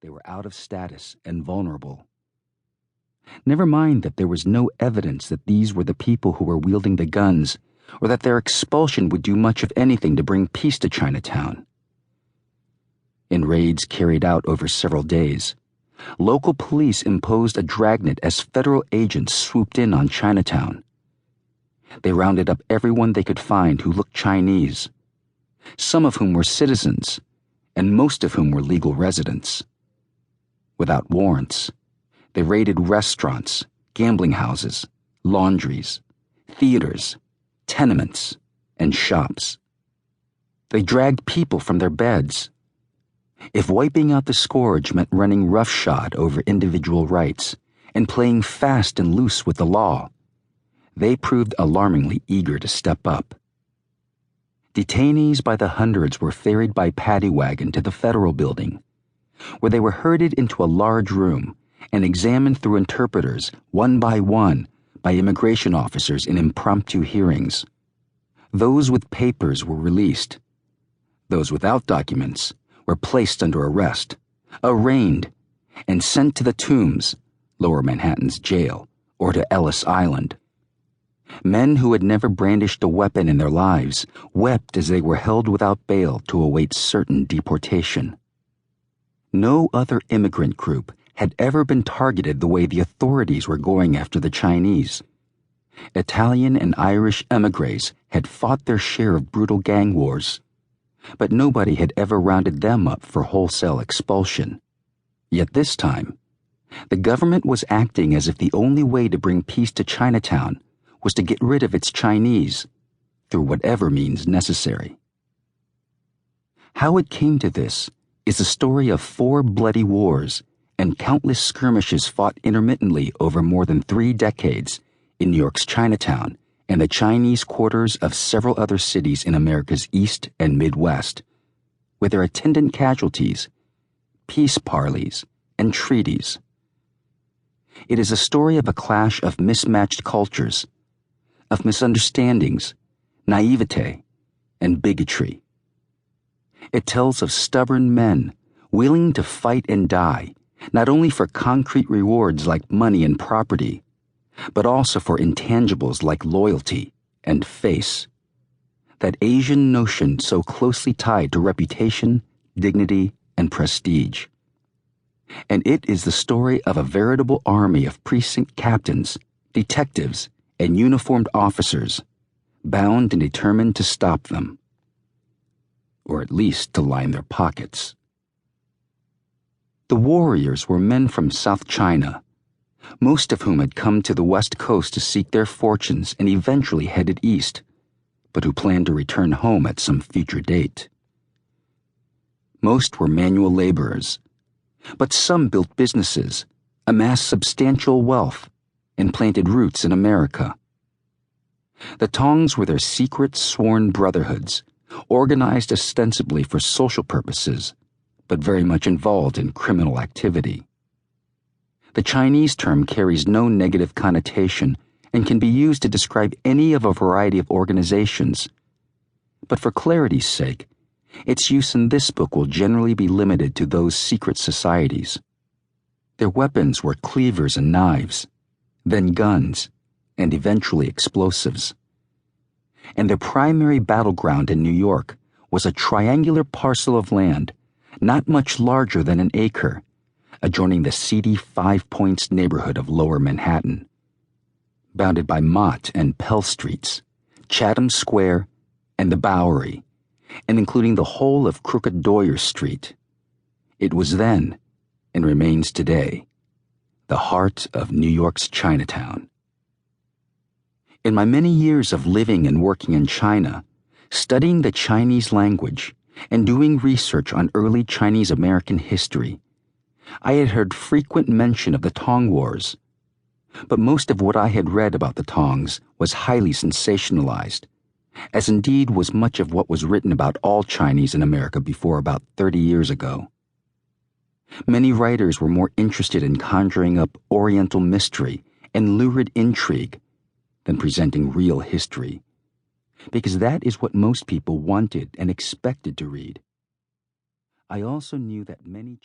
They were out of status and vulnerable. Never mind that there was no evidence that these were the people who were wielding the guns, or that their expulsion would do much of anything to bring peace to Chinatown. In raids carried out over several days, local police imposed a dragnet as federal agents swooped in on Chinatown. They rounded up everyone they could find who looked Chinese, some of whom were citizens, and most of whom were legal residents. Without warrants, they raided restaurants, gambling houses, laundries, theaters, tenements, and shops. They dragged people from their beds. If wiping out the scourge meant running roughshod over individual rights and playing fast and loose with the law, they proved alarmingly eager to step up. Detainees by the hundreds were ferried by paddy wagon to the federal building, where they were herded into a large room and examined through interpreters, one by immigration officers in impromptu hearings. Those with papers were released. Those without documents were placed under arrest, arraigned, and sent to the Tombs, Lower Manhattan's jail, or to Ellis Island. Men who had never brandished a weapon in their lives wept as they were held without bail to await certain deportation. No other immigrant group had ever been targeted the way the authorities were going after the Chinese. Italian and Irish émigrés had fought their share of brutal gang wars, but nobody had ever rounded them up for wholesale expulsion. Yet this time, the government was acting as if the only way to bring peace to Chinatown was to get rid of its Chinese, through whatever means necessary. How it came to this is the story of 4 bloody wars and countless skirmishes fought intermittently over more than 3 decades in New York's Chinatown and the Chinese quarters of several other cities in America's East and Midwest, with their attendant casualties, peace parleys, and treaties. It is a story of a clash of mismatched cultures, of misunderstandings, naivete, and bigotry. It tells of stubborn men willing to fight and die, not only for concrete rewards like money and property, but also for intangibles like loyalty and face. That Asian notion so closely tied to reputation, dignity, and prestige. And it is the story of a veritable army of precinct captains, detectives, and uniformed officers, bound and determined to stop them. Or at least to line their pockets. The warriors were men from South China, most of whom had come to the West Coast to seek their fortunes and eventually headed east, but who planned to return home at some future date. Most were manual laborers, but some built businesses, amassed substantial wealth, and planted roots in America. The Tongs were their secret sworn brotherhoods, organized ostensibly for social purposes, but very much involved in criminal activity. The Chinese term carries no negative connotation and can be used to describe any of a variety of organizations, but for clarity's sake, its use in this book will generally be limited to those secret societies. Their weapons were cleavers and knives, then guns, and eventually explosives. And their primary battleground in New York was a triangular parcel of land, not much larger than an acre, adjoining the seedy 5 Points neighborhood of Lower Manhattan, bounded by Mott and Pell Streets, Chatham Square, and the Bowery, and including the whole of Crooked Doyer Street. It was then, and remains today, the heart of New York's Chinatown. In my many years of living and working in China, studying the Chinese language, and doing research on early Chinese American history, I had heard frequent mention of the Tong Wars, but most of what I had read about the Tongs was highly sensationalized, as indeed was much of what was written about all Chinese in America before about 30 years ago. Many writers were more interested in conjuring up Oriental mystery and lurid intrigue than presenting real history, because that is what most people wanted and expected to read. I also knew that many